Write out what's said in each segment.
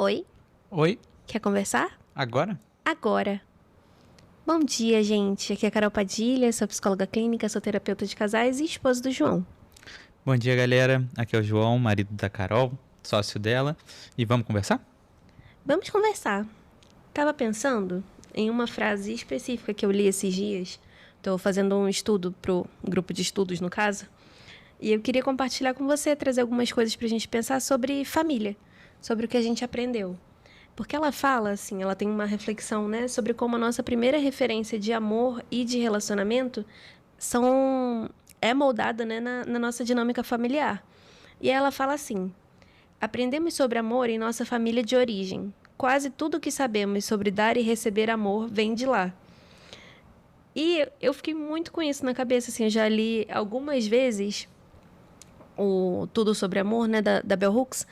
Oi? Oi, Quer conversar? agora? Agora. Bom dia, gente. Aqui é a Carol Padilha, sou psicóloga clínica, sou terapeuta de casais e esposa do João. Bom dia, galera. Aqui é o João, marido da Carol, sócio dela. E vamos conversar? Vamos conversar. Tava pensando em uma frase específica que eu li esses dias. Tô fazendo um estudo pro grupo de estudos, no caso. E eu queria compartilhar com você, trazer algumas coisas pra gente pensar sobre família, sobre o que a gente aprendeu. Porque ela fala, assim, ela tem uma reflexão, né, sobre como a nossa primeira referência de amor e de relacionamento é moldada, né, na nossa dinâmica familiar. E ela fala assim: aprendemos sobre amor em nossa família de origem. Quase tudo o que sabemos sobre dar e receber amor vem de lá. E eu fiquei muito com isso na cabeça, assim, eu já li algumas vezes o Tudo Sobre Amor, né, da Bell Hooks,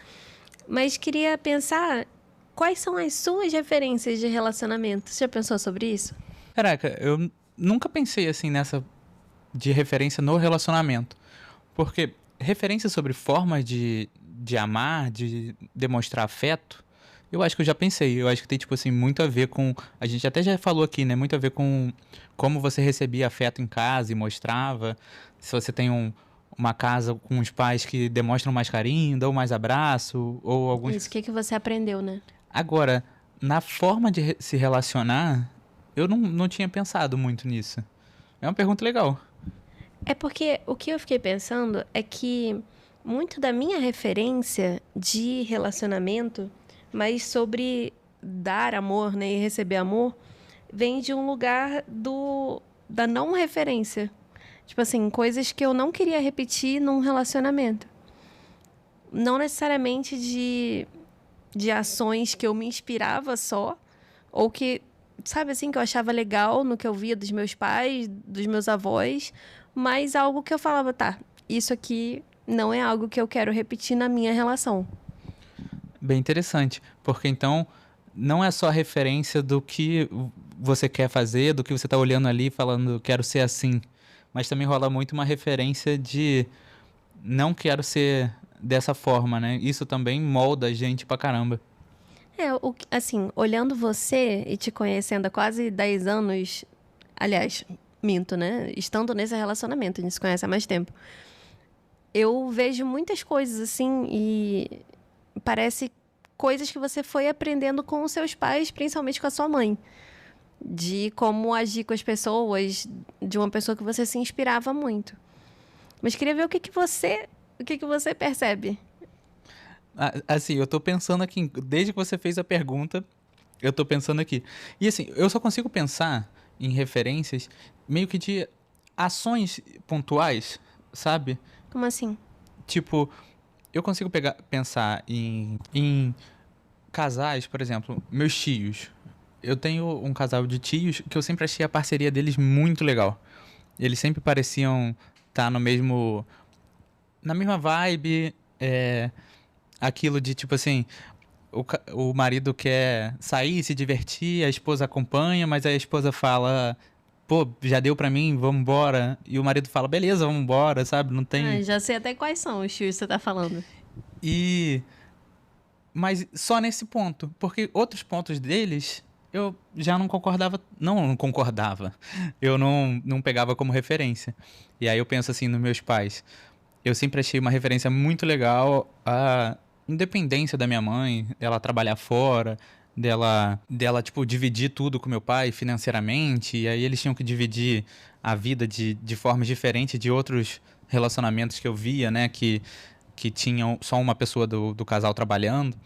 mas queria pensar quais são as suas referências de relacionamento. Você já pensou sobre isso? Caraca, eu nunca pensei assim nessa de referência no relacionamento. Porque referência sobre formas de amar, de demonstrar afeto, eu acho que eu já pensei. Eu acho que tem, tipo assim, muito a ver com. A gente até já falou aqui, né? Muito a ver com como você recebia afeto em casa e mostrava. Se você tem uma casa com os pais que demonstram mais carinho, dão mais abraço, ou alguns. Isso, o que você aprendeu, né? Agora, na forma de se relacionar, eu não tinha pensado muito nisso. É uma pergunta legal. É porque o que eu fiquei pensando é que muito da minha referência de relacionamento, mas sobre dar amor, né, e receber amor, vem de um lugar da não referência. Tipo assim, coisas que eu não queria repetir num relacionamento. Não necessariamente de ações que eu me inspirava só, ou que, sabe assim, que eu achava legal no que eu via dos meus pais, dos meus avós, mas algo que eu falava, tá, isso aqui não é algo que eu quero repetir na minha relação. Bem interessante, porque então não é só a referência do que você quer fazer, do que você está olhando ali e falando quero ser assim, mas também rola muito uma referência de não quero ser dessa forma, né? Isso também molda a gente pra caramba. Assim, olhando você e te conhecendo há quase 10 anos, aliás, minto, né? Estando nesse relacionamento, a gente se conhece há mais tempo. Eu vejo muitas coisas assim e parece coisas que você foi aprendendo com os seus pais, principalmente com a sua mãe. De como agir com as pessoas, de uma pessoa que você se inspirava muito. Mas queria ver o que você percebe. Assim, eu tô pensando aqui, desde que você fez a pergunta, eu tô pensando aqui. E assim, eu só consigo pensar em referências meio que de ações pontuais, sabe? Como assim? Tipo, eu consigo pensar em casais, por exemplo, meus tios. Eu tenho um casal de tios que eu sempre achei a parceria deles muito legal. Eles sempre pareciam estar no mesmo, na mesma vibe, aquilo de tipo assim, o marido quer sair, se divertir, a esposa acompanha, mas a esposa fala, pô, já deu pra mim, vamos embora. E o marido fala, beleza, vamos embora, sabe? Não tem. Já sei até quais são os tios que você tá falando. E mas só nesse ponto, porque outros pontos deles eu já não concordava, não concordava. Eu não pegava como referência. E aí eu penso assim nos meus pais. Eu sempre achei uma referência muito legal a independência da minha mãe, ela trabalhar fora, dela tipo dividir tudo com meu pai financeiramente, e aí eles tinham que dividir a vida de formas diferentes de outros relacionamentos que eu via, né, que tinham só uma pessoa do casal trabalhando.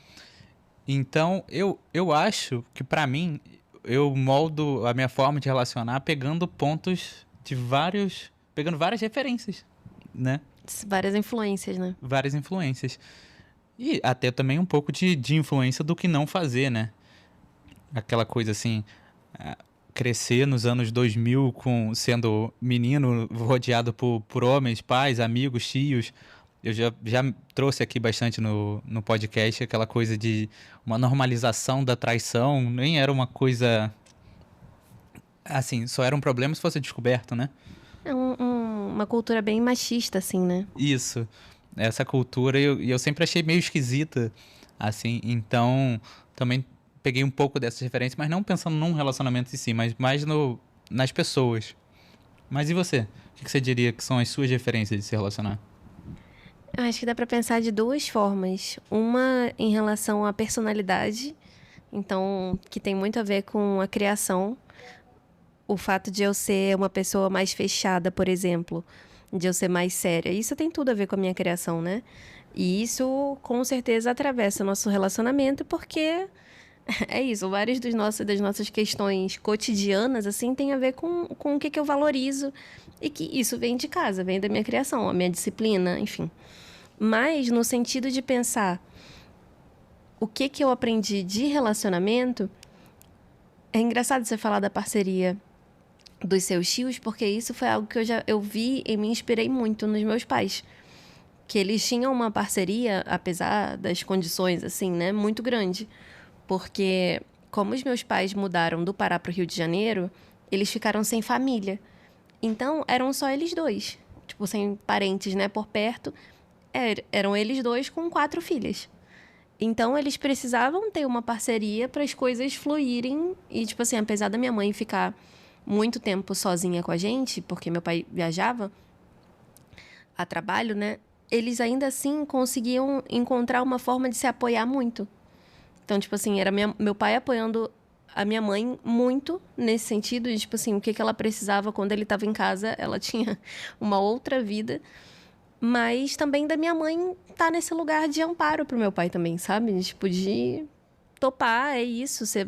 Então, eu acho que pra mim, eu moldo a minha forma de relacionar pegando pontos de vários, pegando várias referências, né? Várias influências, né? Várias influências. E até também um pouco de influência do que não fazer, né? Aquela coisa assim, crescer nos anos 2000 sendo menino rodeado por homens, pais, amigos, tios. Eu já trouxe aqui bastante no podcast aquela coisa de uma normalização da traição. Nem era uma coisa. Assim, só era um problema se fosse descoberto, né? É uma cultura bem machista, assim, né? Isso. Essa cultura eu sempre achei meio esquisita. Assim, então também peguei um pouco dessas referências, mas não pensando num relacionamento em si, mas mais nas pessoas. Mas e você? O que você diria que são as suas referências de se relacionar? Eu acho que dá pra pensar de duas formas. Uma em relação à personalidade, então, que tem muito a ver com a criação. O fato de eu ser uma pessoa mais fechada, por exemplo, de eu ser mais séria, isso tem tudo a ver com a minha criação, né? E isso, com certeza, atravessa o nosso relacionamento, porque é isso, várias das nossas questões cotidianas, assim, tem a ver com o que eu valorizo e que isso vem de casa, vem da minha criação, a minha disciplina, enfim. Mas no sentido de pensar o que eu aprendi de relacionamento, é engraçado você falar da parceria dos seus tios, porque isso foi algo que eu vi e me inspirei muito nos meus pais. Que eles tinham uma parceria, apesar das condições, assim, né, muito grande. Porque, como os meus pais mudaram do Pará para o Rio de Janeiro, eles ficaram sem família. Então, eram só eles dois. Tipo, sem parentes, né, por perto. Eram eles dois com 4 filhas. Então, eles precisavam ter uma parceria para as coisas fluírem. E, tipo assim, apesar da minha mãe ficar muito tempo sozinha com a gente, porque meu pai viajava a trabalho, né? Eles ainda assim conseguiam encontrar uma forma de se apoiar muito. Então, tipo assim, era meu pai apoiando a minha mãe muito nesse sentido, de, tipo assim, o que ela precisava quando ele estava em casa, ela tinha uma outra vida. Mas também da minha mãe tá nesse lugar de amparo pro meu pai também, sabe? Tipo, de topar, é isso, você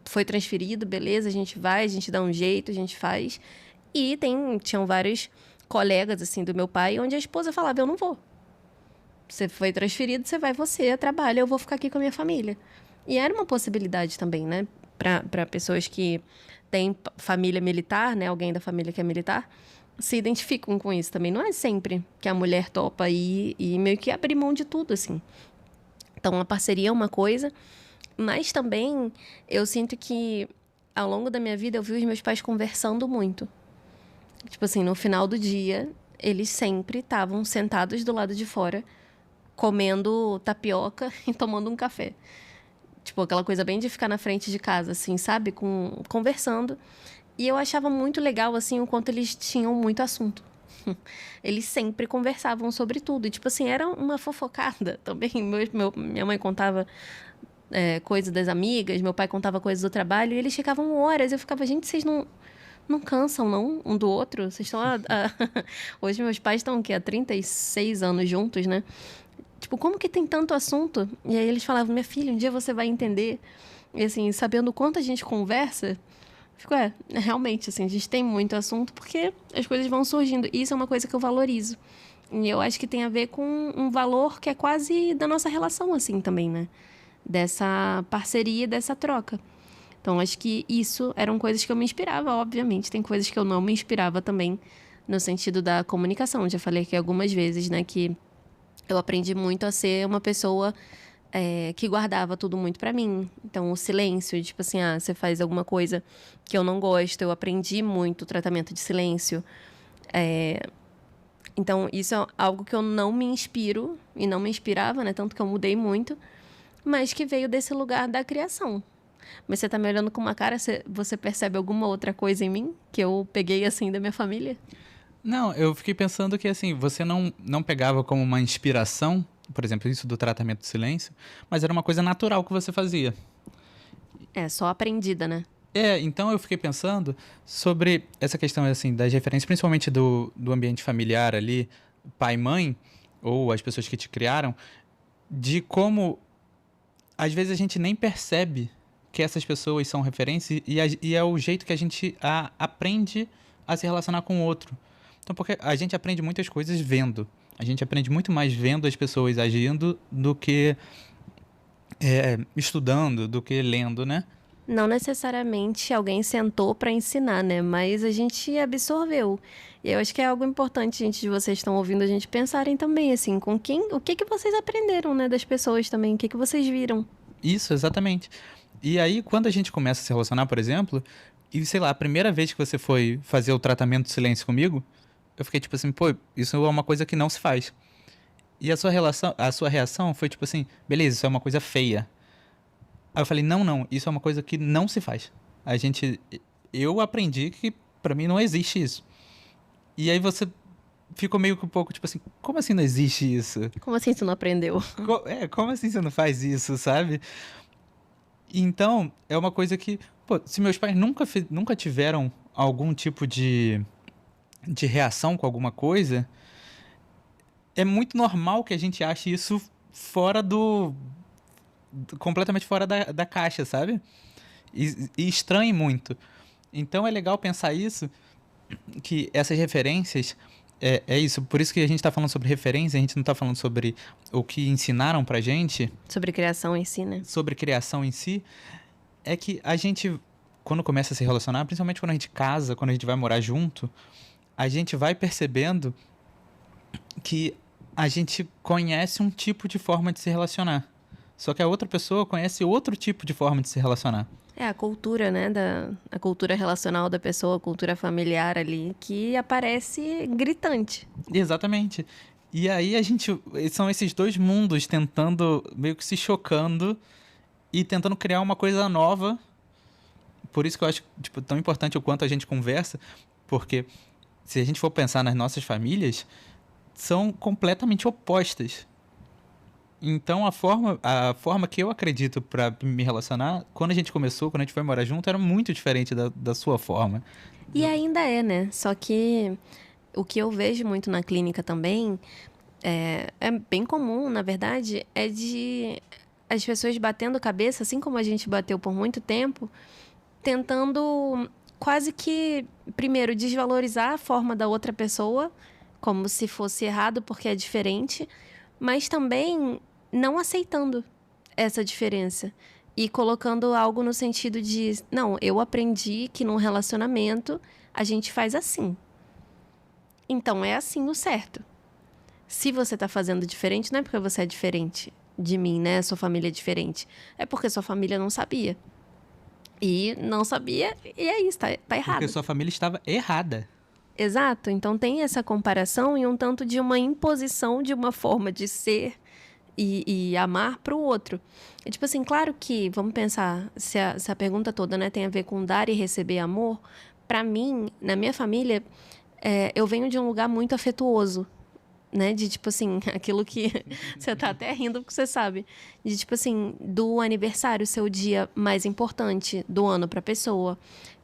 foi transferido, beleza, a gente vai, a gente dá um jeito, a gente faz. E tinham vários colegas, assim, do meu pai, onde a esposa falava, eu não vou. Você foi transferido, você vai você, trabalha, eu vou ficar aqui com a minha família. E era uma possibilidade também, né? Para pessoas que têm família militar, né? Alguém da família que é militar, se identificam com isso também. Não é sempre que a mulher topa ir e meio que abrir mão de tudo, assim. Então, a parceria é uma coisa, mas também eu sinto que ao longo da minha vida eu vi os meus pais conversando muito. Tipo assim, no final do dia, eles sempre estavam sentados do lado de fora, comendo tapioca e tomando um café. Tipo, aquela coisa bem de ficar na frente de casa, assim, sabe? Conversando. E eu achava muito legal, assim, o quanto eles tinham muito assunto. Eles sempre conversavam sobre tudo. E, tipo assim, era uma fofocada também. Minha mãe contava coisas das amigas, meu pai contava coisas do trabalho, e eles ficavam horas. Eu ficava, gente, vocês não cansam, não? Um do outro? Vocês estão... Hoje meus pais estão, o quê? Há 36 anos juntos, né? Tipo, como que tem tanto assunto? E aí eles falavam, minha filha, um dia você vai entender. E assim, sabendo o quanto a gente conversa, fico, realmente, assim, a gente tem muito assunto porque as coisas vão surgindo. E isso é uma coisa que eu valorizo. E eu acho que tem a ver com um valor que é quase da nossa relação, assim, também, né? Dessa parceria, dessa troca. Então, acho que isso eram coisas que eu me inspirava, obviamente. Tem coisas que eu não me inspirava também, no sentido da comunicação. Já falei aqui algumas vezes, né, que eu aprendi muito a ser uma pessoa que guardava tudo muito pra mim. Então, o silêncio, tipo assim, você faz alguma coisa que eu não gosto, eu aprendi muito o tratamento de silêncio. Então, isso é algo que eu não me inspiro e não me inspirava, né? Tanto que eu mudei muito, mas que veio desse lugar da criação. Mas você tá me olhando com uma cara, você percebe alguma outra coisa em mim que eu peguei assim da minha família? Não, eu fiquei pensando que assim, você não pegava como uma inspiração, por exemplo, isso do tratamento de silêncio, mas era uma coisa natural que você fazia. É, só aprendida, né? Então eu fiquei pensando sobre essa questão assim das referências, principalmente do ambiente familiar ali, pai e mãe, ou as pessoas que te criaram, de como às vezes a gente nem percebe que essas pessoas são referências e é o jeito que a gente aprende a se relacionar com o outro. Então, porque a gente aprende muitas coisas vendo. A gente aprende muito mais vendo as pessoas agindo do que estudando, do que lendo, né? Não necessariamente alguém sentou para ensinar, né? Mas a gente absorveu. E eu acho que é algo importante, gente, de vocês estão ouvindo a gente pensarem também, assim, o que que vocês aprenderam, né, das pessoas também, o que que vocês viram. Isso, exatamente. E aí, quando a gente começa a se relacionar, por exemplo, e sei lá, a primeira vez que você foi fazer o tratamento de silêncio comigo, eu fiquei tipo assim, pô, isso é uma coisa que não se faz. E a sua reação foi tipo assim, beleza, isso é uma coisa feia. Aí eu falei, não, isso é uma coisa que não se faz. Eu aprendi que pra mim não existe isso. E aí você ficou meio que um pouco tipo assim, como assim não existe isso? Como assim você não aprendeu? Como assim você não faz isso, sabe? Então, é uma coisa que, pô, se meus pais nunca tiveram algum tipo de reação com alguma coisa, é muito normal que a gente ache isso fora completamente fora da caixa, sabe? E estranhe muito. Então é legal pensar isso, que essas referências. É isso, por isso que a gente tá falando sobre referência, a gente não tá falando sobre o que ensinaram pra gente, Sobre criação em si, né? sobre criação em si, é que a gente, quando começa a se relacionar, principalmente quando a gente casa, quando a gente vai morar junto, a gente vai percebendo que a gente conhece um tipo de forma de se relacionar. Só que a outra pessoa conhece outro tipo de forma de se relacionar. É a cultura, né? A cultura relacional da pessoa, a cultura familiar ali, que aparece gritante. Exatamente. E aí são esses dois mundos tentando, meio que se chocando e tentando criar uma coisa nova. Por isso que eu acho, tipo, tão importante o quanto a gente conversa, porque se a gente for pensar nas nossas famílias, são completamente opostas. Então a forma que eu acredito pra me relacionar, quando a gente começou, quando a gente foi morar junto, era muito diferente da sua forma. E ainda é, né? Só que o que eu vejo muito na clínica também é bem comum, na verdade, é de as pessoas batendo cabeça, assim como a gente bateu por muito tempo, tentando quase que, primeiro, desvalorizar a forma da outra pessoa, como se fosse errado porque é diferente, mas também não aceitando essa diferença e colocando algo no sentido de, não, eu aprendi que num relacionamento a gente faz assim. Então é assim o certo. Se você tá fazendo diferente, não é porque você é diferente de mim, né? Sua família é diferente. É porque sua família não sabia. E não sabia, e é isso, tá errado. Porque sua família estava errada. Exato. Então tem essa comparação e um tanto de uma imposição de uma forma de ser e amar pro outro. É tipo assim, claro que, vamos pensar, se a pergunta toda, né, tem a ver com dar e receber amor, pra mim, na minha família, eu venho de um lugar muito afetuoso, né? De tipo assim, aquilo que você tá até rindo porque você sabe. De tipo assim, do aniversário, seu dia mais importante do ano pra pessoa.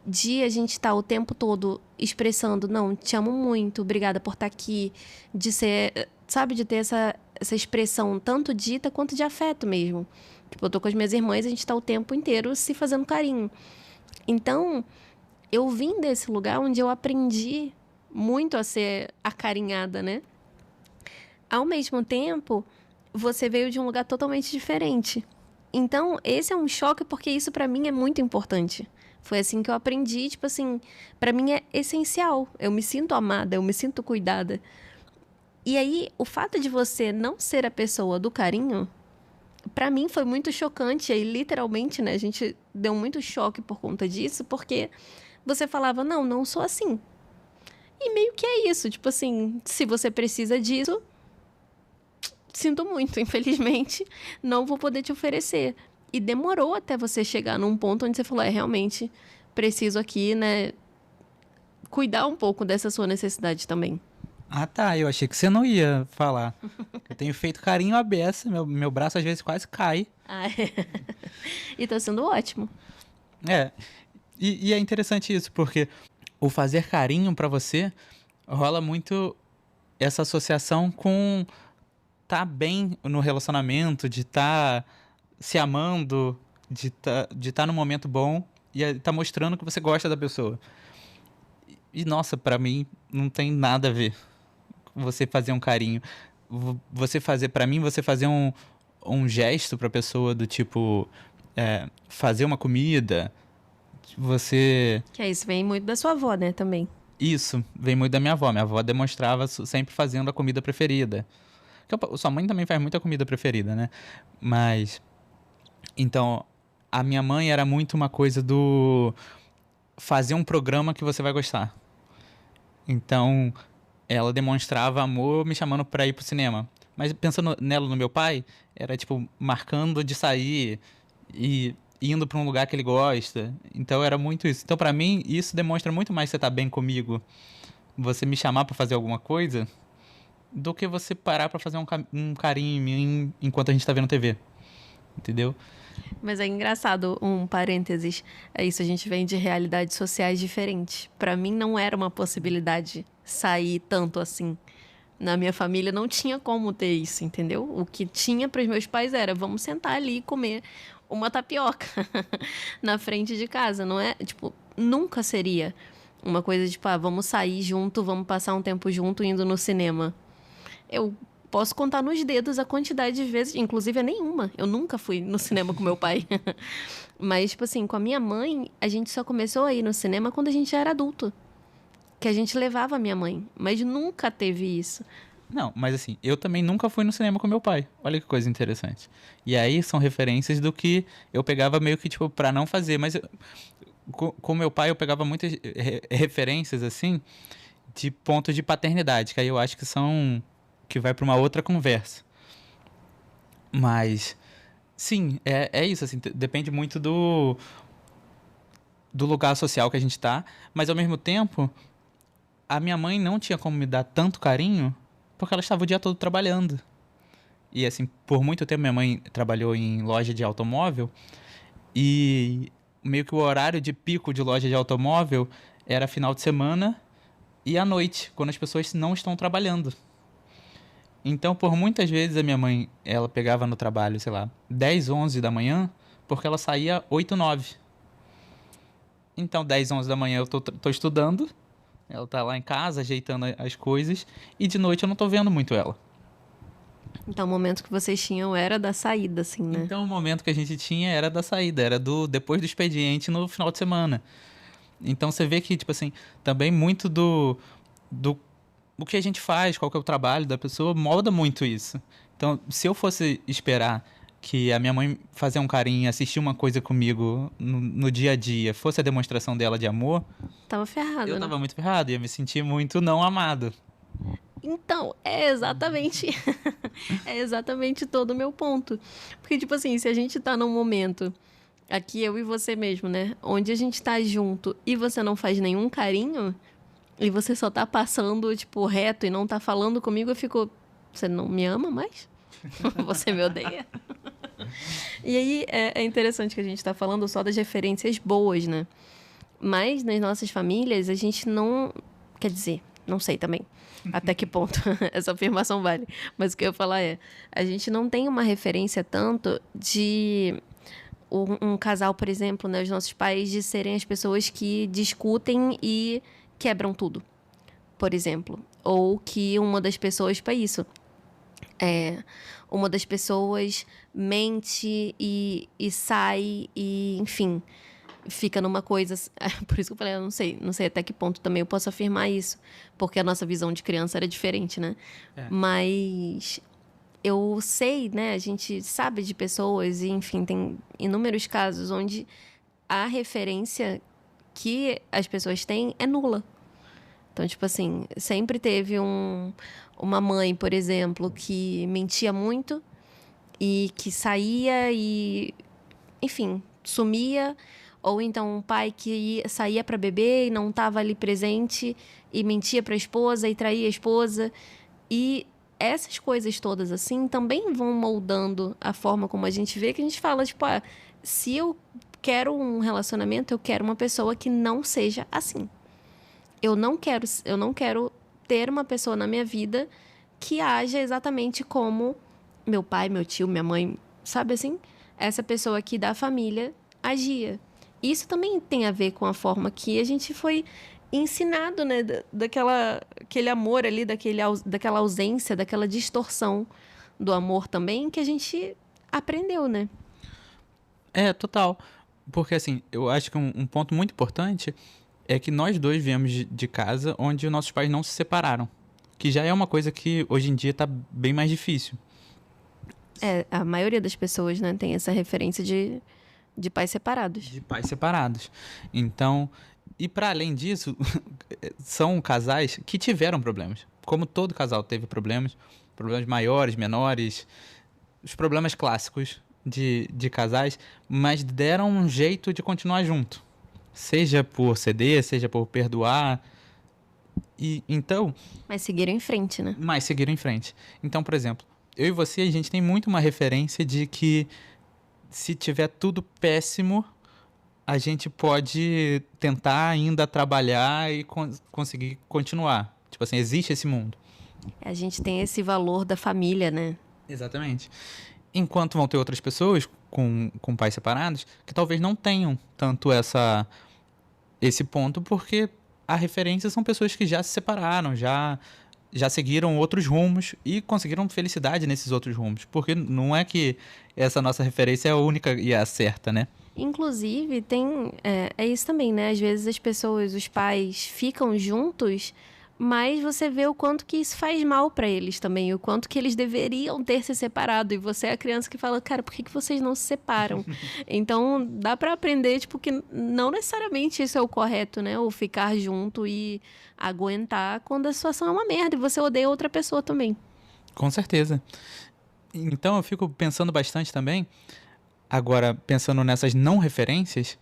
De a gente estar o tempo todo expressando, não, te amo muito, obrigada por estar aqui. De ser, sabe, de ter essa expressão tanto dita quanto de afeto mesmo. Tipo, eu tô com as minhas irmãs, a gente tá o tempo inteiro se fazendo carinho. Então, eu vim desse lugar onde eu aprendi muito a ser acarinhada, né? Ao mesmo tempo, você veio de um lugar totalmente diferente. Então, esse é um choque porque isso pra mim é muito importante. Foi assim que eu aprendi, tipo assim, pra mim é essencial. Eu me sinto amada, eu me sinto cuidada. E aí, o fato de você não ser a pessoa do carinho, pra mim foi muito chocante. E aí, literalmente, né, a gente deu muito choque por conta disso, porque você falava, não, não sou assim. E meio que é isso, tipo assim, se você precisa disso, sinto muito, infelizmente, não vou poder te oferecer. E demorou até você chegar num ponto onde você falou, realmente preciso aqui, né, cuidar um pouco dessa sua necessidade também. Ah, tá. Eu achei que você não ia falar. Eu tenho feito carinho à beça, meu braço às vezes quase cai. Ah, é. E tá sendo ótimo. É. E é interessante isso, porque o fazer carinho pra você rola muito essa associação com tá bem no relacionamento, de tá se amando, de tá num momento bom e tá mostrando que você gosta da pessoa. E nossa, pra mim não tem nada a ver você fazer um carinho. Você fazer, pra mim, você fazer um gesto pra pessoa do tipo fazer uma comida, você. Que é isso, vem muito da sua avó, né, também. Isso, vem muito da minha avó. Minha avó demonstrava sempre fazendo a comida preferida. Sua mãe também faz muita comida preferida, né? Mas. Então, a minha mãe era muito uma coisa do fazer um programa que você vai gostar. Então, ela demonstrava amor me chamando pra ir pro cinema. Mas pensando nela, no meu pai, era tipo marcando de sair e indo pra um lugar que ele gosta. Então era muito isso. Então pra mim, isso demonstra muito mais que você tá bem comigo, você me chamar pra fazer alguma coisa, do que você parar pra fazer um carinho em mim enquanto a gente tá vendo TV. Entendeu? Mas é engraçado, um parênteses. É isso, a gente vem de realidades sociais diferentes. Pra mim não era uma possibilidade sair tanto assim. Na minha família não tinha como ter isso, entendeu? O que tinha para os meus pais era, vamos sentar ali e comer uma tapioca na frente de casa, não é? Tipo, nunca seria uma coisa de, tipo, vamos sair junto, vamos passar um tempo junto indo no cinema. Eu posso contar nos dedos a quantidade de vezes, inclusive é nenhuma. Eu nunca fui no cinema com meu pai. Mas, tipo assim, com a minha mãe, a gente só começou a ir no cinema quando a gente já era adulto. Que a gente levava a minha mãe. Mas nunca teve isso. Não, mas assim, eu também nunca fui no cinema com meu pai. Olha que coisa interessante. E aí são referências do que eu pegava meio que, tipo, pra não fazer. Mas com meu pai eu pegava muitas referências, assim, de pontos de paternidade, que aí eu acho que são... que vai pra uma outra conversa. Mas, sim, é isso, assim, depende muito do lugar social que a gente tá. Mas, ao mesmo tempo, a minha mãe não tinha como me dar tanto carinho porque ela estava o dia todo trabalhando. E assim, por muito tempo minha mãe trabalhou em loja de automóvel e meio que o horário de pico de loja de automóvel era final de semana e à noite, quando as pessoas não estão trabalhando. Então, por muitas vezes a minha mãe, ela pegava no trabalho, sei lá, 10, 11 da manhã, porque ela saía 8, 9. Então, 10, 11 da manhã eu tô estudando, ela tá lá em casa ajeitando as coisas e de noite eu não tô vendo muito ela. Então, o momento que vocês tinham era da saída, assim, né? Então, o momento que a gente tinha era da saída, era do depois do expediente no final de semana. Então, você vê que, tipo assim, também muito do o que a gente faz, qual que é o trabalho da pessoa, molda muito isso. Então, se eu fosse esperar que a minha mãe fazer um carinho, assistir uma coisa comigo no dia a dia, fosse a demonstração dela de amor, Tava ferrado, eu né? tava muito ferrado, ia me sentir muito não amado. Então, é exatamente. É exatamente todo o meu ponto. Porque, tipo assim, se a gente tá num momento, aqui eu e você mesmo, né? Onde a gente tá junto e você não faz nenhum carinho, e você só tá passando, tipo, reto e não tá falando comigo, eu fico. Você não me ama mais? Você me odeia? E aí é interessante que a gente tá falando só das referências boas, né? Mas nas nossas famílias, a gente não. Quer dizer, não sei também até que ponto essa afirmação vale. Mas o que eu ia falar é: a gente não tem uma referência tanto de um casal, por exemplo, né? Os nossos pais de serem as pessoas que discutem e quebram tudo, por exemplo. Ou que uma das pessoas, para isso, uma das pessoas mente e sai e, enfim, fica numa coisa... Por isso que eu falei, eu não sei até que ponto também eu posso afirmar isso, porque a nossa visão de criança era diferente, né? É. Mas eu sei, né? A gente sabe de pessoas e, enfim, tem inúmeros casos onde a referência que as pessoas têm é nula. Então, tipo assim, sempre teve uma mãe, por exemplo, que mentia muito e que saía e, enfim, sumia. Ou então um pai que saía para beber e não estava ali presente e mentia para a esposa e traía a esposa. E essas coisas todas, assim, também vão moldando a forma como a gente vê, que a gente fala, tipo, se eu quero um relacionamento, eu quero uma pessoa que não seja assim. Eu não quero ter uma pessoa na minha vida que haja exatamente como meu pai, meu tio, minha mãe, sabe assim? Essa pessoa aqui da família agia. Isso também tem a ver com a forma que a gente foi ensinado, né? Aquele amor ali, daquela ausência, daquela distorção do amor também, que a gente aprendeu, né? É, total. Porque assim, eu acho que um ponto muito importante é que nós dois viemos de casa onde os nossos pais não se separaram. Que já é uma coisa que hoje em dia tá bem mais difícil. A maioria das pessoas, né, tem essa referência de pais separados. De pais separados. Então, e para além disso, são casais que tiveram problemas. Como todo casal teve problemas, problemas maiores, menores, os problemas clássicos de casais, mas deram um jeito de continuar junto. Seja por ceder, seja por perdoar. E então, Mas seguiram em frente, né? mas seguiram em frente. Então, por exemplo, eu e você, a gente tem muito uma referência de que se tiver tudo péssimo, a gente pode tentar ainda trabalhar e conseguir continuar. Tipo assim, existe esse mundo. A gente tem esse valor da família, né? Exatamente. Enquanto vão ter outras pessoas com pais separados que talvez não tenham tanto esse ponto, porque a referência são pessoas que já se separaram, já seguiram outros rumos e conseguiram felicidade nesses outros rumos. Porque não é que essa nossa referência é a única e a certa, né? Inclusive, é isso também, né? Às vezes as pessoas, os pais, ficam juntos, mas você vê o quanto que isso faz mal pra eles também, o quanto que eles deveriam ter se separado. E você é a criança que fala, cara, por que vocês não se separam? Então, dá pra aprender, tipo, que não necessariamente isso é o correto, né? Ou ficar junto e aguentar quando a situação é uma merda e você odeia outra pessoa também. Com certeza. Então eu fico pensando bastante também, agora pensando nessas não referências,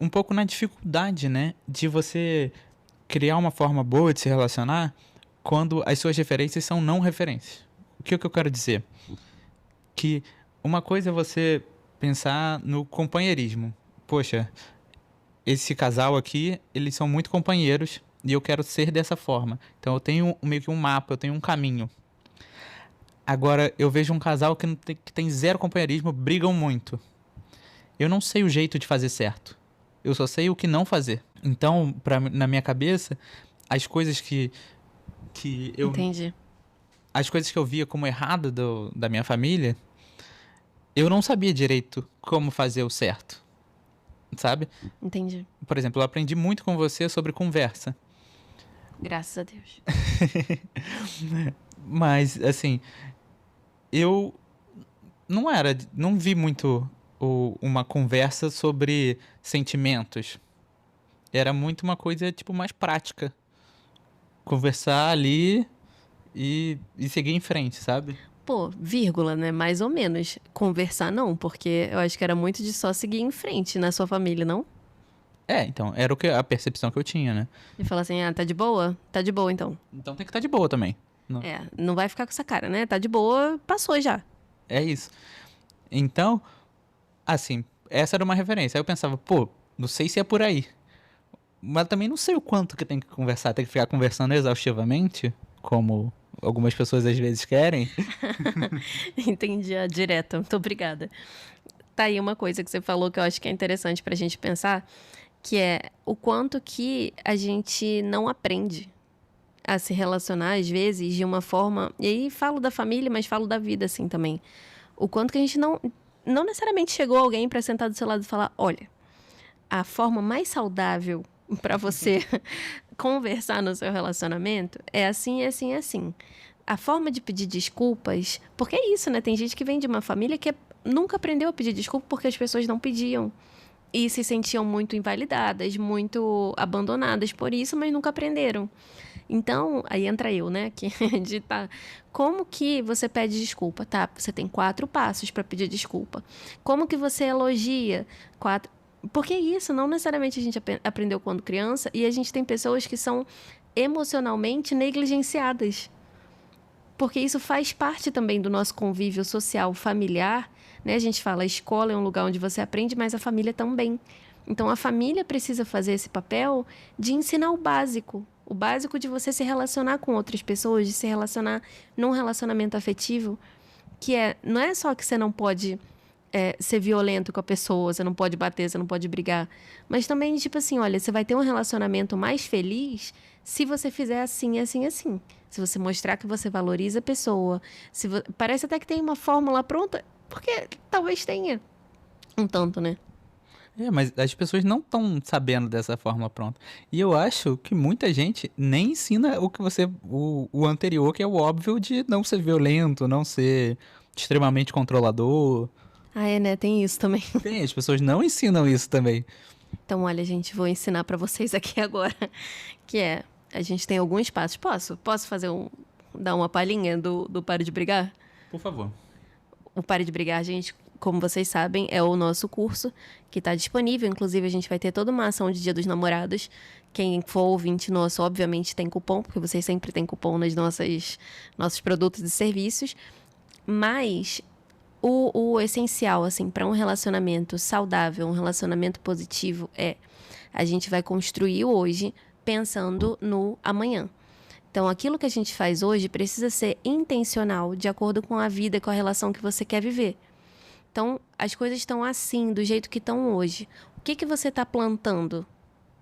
um pouco na dificuldade, né, de você criar uma forma boa de se relacionar quando as suas referências são não referências. O que eu quero dizer? Que uma coisa é você pensar no companheirismo. Poxa, esse casal aqui, eles são muito companheiros e eu quero ser dessa forma. Então eu tenho meio que um mapa, eu tenho um caminho. Agora, eu vejo um casal que tem zero companheirismo, brigam muito. Eu não sei o jeito de fazer certo. Eu só sei o que não fazer. Então, na minha cabeça, as coisas que eu... Entendi. As coisas que eu via como errado da minha família, eu não sabia direito como fazer o certo. Sabe? Entendi. Por exemplo, eu aprendi muito com você sobre conversa. Graças a Deus. Mas, assim, eu não vi muito uma conversa sobre sentimentos. Era muito uma coisa, tipo, mais prática. Conversar ali e seguir em frente, sabe? Pô, vírgula, né? Mais ou menos. Conversar não, porque eu acho que era muito de só seguir em frente na sua família, não? Então, era a percepção que eu tinha, né? E falar assim, tá de boa? Tá de boa, então. Então tem que estar de boa também. Não. Não vai ficar com essa cara, né? Tá de boa, passou já. É isso. Então, assim, essa era uma referência. Aí eu pensava, pô, não sei se é por aí. Mas também não sei o quanto que tem que conversar. Tem que ficar conversando exaustivamente, como algumas pessoas às vezes querem. Entendi a direta. Muito obrigada. Tá aí uma coisa que você falou que eu acho que é interessante pra gente pensar, que é o quanto que a gente não aprende a se relacionar, às vezes, de uma forma... E aí falo da família, mas falo da vida, assim, também. O quanto que a gente não necessariamente chegou alguém pra sentar do seu lado e falar, olha, a forma mais saudável pra você conversar no seu relacionamento é assim, assim, assim. A forma de pedir desculpas... Porque é isso, né? Tem gente que vem de uma família que nunca aprendeu a pedir desculpa porque as pessoas não pediam. E se sentiam muito invalidadas, muito abandonadas por isso, mas nunca aprenderam. Então, aí entra eu, né? Que de tá, como que você pede desculpa? Tá, você tem 4 passos para pedir desculpa. Como que você elogia? 4... Porque isso não necessariamente a gente aprendeu quando criança e a gente tem pessoas que são emocionalmente negligenciadas. Porque isso faz parte também do nosso convívio social, familiar, né? A gente fala, a escola é um lugar onde você aprende, mas a família também. Então, a família precisa fazer esse papel de ensinar o básico de você se relacionar com outras pessoas, de se relacionar num relacionamento afetivo, que não é só que você não pode ser violento com a pessoa, você não pode bater, você não pode brigar, mas também, tipo assim, olha, você vai ter um relacionamento mais feliz se você fizer assim, assim, assim. Se você mostrar que você valoriza a pessoa. Parece até que tem uma fórmula pronta, porque talvez tenha um tanto, né? Mas as pessoas não estão sabendo dessa forma pronta. E eu acho que muita gente nem ensina o anterior, que é o óbvio de não ser violento, não ser extremamente controlador. Né? Tem isso também. Tem, as pessoas não ensinam isso também. Então, olha, gente, vou ensinar pra vocês aqui agora, que a gente tem alguns passos. Posso fazer dar uma palhinha do Pare de Brigar? Por favor. O Pare de Brigar, gente, como vocês sabem, é o nosso curso que está disponível. Inclusive, a gente vai ter toda uma ação de Dia dos Namorados. Quem for ouvinte nosso, obviamente, tem cupom, porque vocês sempre têm cupom nas nossos produtos e serviços. Mas o essencial, assim, para um relacionamento saudável, um relacionamento positivo, a gente vai construir hoje pensando no amanhã. Então, aquilo que a gente faz hoje precisa ser intencional, de acordo com a vida e com a relação que você quer viver. Então, as coisas estão assim, do jeito que estão hoje. O que você está plantando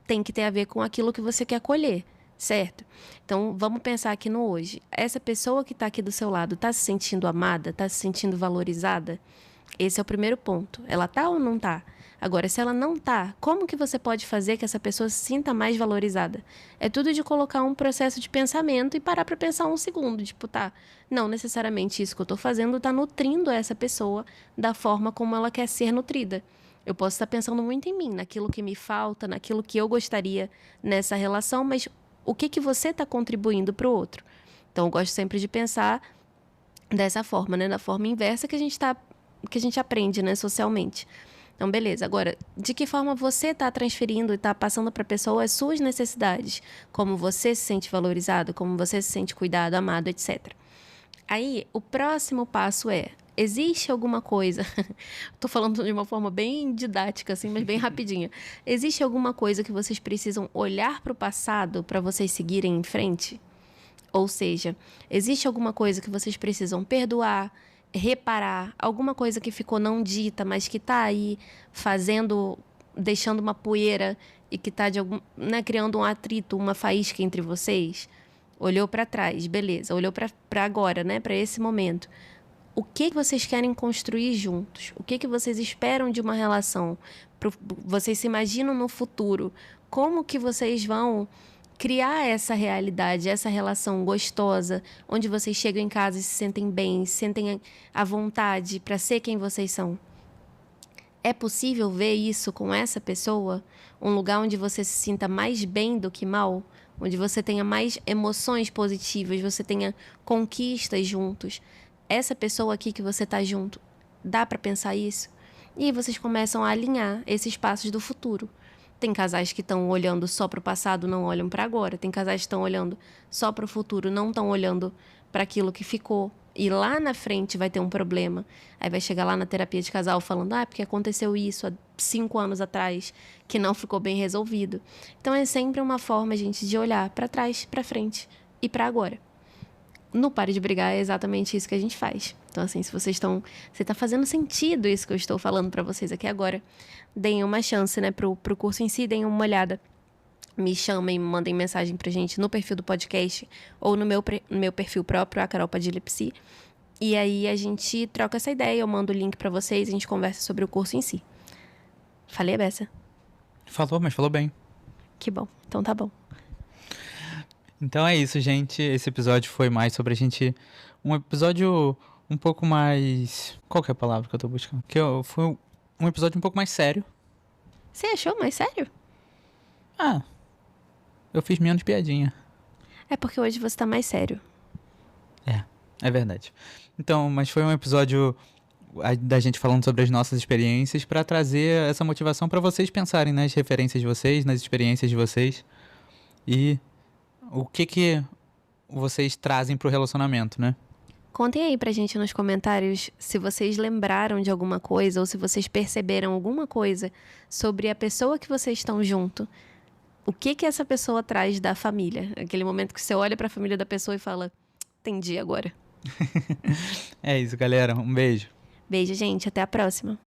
tem que ter a ver com aquilo que você quer colher, certo? Então, vamos pensar aqui no hoje. Essa pessoa que está aqui do seu lado está se sentindo amada? Está se sentindo valorizada? Esse é o primeiro ponto. Ela está ou não está? Agora, se ela não está, como que você pode fazer que essa pessoa se sinta mais valorizada? É tudo de colocar um processo de pensamento e parar para pensar um segundo. Tipo, não necessariamente isso que eu estou fazendo está nutrindo essa pessoa da forma como ela quer ser nutrida. Eu posso estar pensando muito em mim, naquilo que me falta, naquilo que eu gostaria nessa relação, mas o que você está contribuindo para o outro? Então, eu gosto sempre de pensar dessa forma, né? Da forma inversa que a gente aprende, né, socialmente. Então, beleza. Agora, de que forma você está transferindo e está passando para a pessoa as suas necessidades? Como você se sente valorizado, como você se sente cuidado, amado, etc. Aí, o próximo passo existe alguma coisa... Estou falando de uma forma bem didática, assim, mas bem rapidinha. Existe alguma coisa que vocês precisam olhar para o passado para vocês seguirem em frente? Ou seja, existe alguma coisa que vocês precisam perdoar, reparar, alguma coisa que ficou não dita, mas que está aí deixando uma poeira e que está criando um atrito, uma faísca entre vocês? Olhou para trás, beleza. Olhou para agora, né? Para esse momento. O que vocês querem construir juntos? O que vocês esperam de uma relação? Vocês se imaginam no futuro? Como que vocês vão criar essa realidade, essa relação gostosa, onde vocês chegam em casa e se sentem bem, se sentem à vontade para ser quem vocês são? É possível ver isso com essa pessoa? Um lugar onde você se sinta mais bem do que mal? Onde você tenha mais emoções positivas, você tenha conquistas juntos? Essa pessoa aqui que você está junto, dá para pensar isso? E aí vocês começam a alinhar esses passos do futuro. Tem casais que estão olhando só para o passado, não olham para agora. Tem casais que estão olhando só para o futuro, não estão olhando para aquilo que ficou. E lá na frente vai ter um problema. Aí vai chegar lá na terapia de casal falando, porque aconteceu isso há 5 anos atrás, que não ficou bem resolvido. Então é sempre uma forma, gente, de olhar para trás, para frente e para agora. No Pare de Brigar é exatamente isso que a gente faz. Então, assim, se tá fazendo sentido isso que eu estou falando para vocês aqui agora, deem uma chance, né, pro curso em si, deem uma olhada. Me chamem, me mandem mensagem pra gente no perfil do podcast ou no meu perfil próprio, a Carol Padilha-Psi. E aí a gente troca essa ideia, eu mando o link pra vocês e a gente conversa sobre o curso em si. Falei a beça? Falou, mas falou bem. Que bom, então tá bom. Então é isso, gente. Esse episódio foi mais sobre a gente... Um episódio um pouco mais... Qual que é a palavra que eu tô buscando? Foi um episódio um pouco mais sério. Você achou mais sério? Eu fiz menos piadinha. É porque hoje você tá mais sério. É verdade. Então, mas foi um episódio da gente falando sobre as nossas experiências pra trazer essa motivação pra vocês pensarem nas referências de vocês, nas experiências de vocês e o que vocês trazem pro relacionamento, né? Contem aí pra gente nos comentários se vocês lembraram de alguma coisa ou se vocês perceberam alguma coisa sobre a pessoa que vocês estão junto. O que essa pessoa traz da família? Aquele momento que você olha pra família da pessoa e fala, entendi agora. É isso, galera. Um beijo. Beijo, gente. Até a próxima.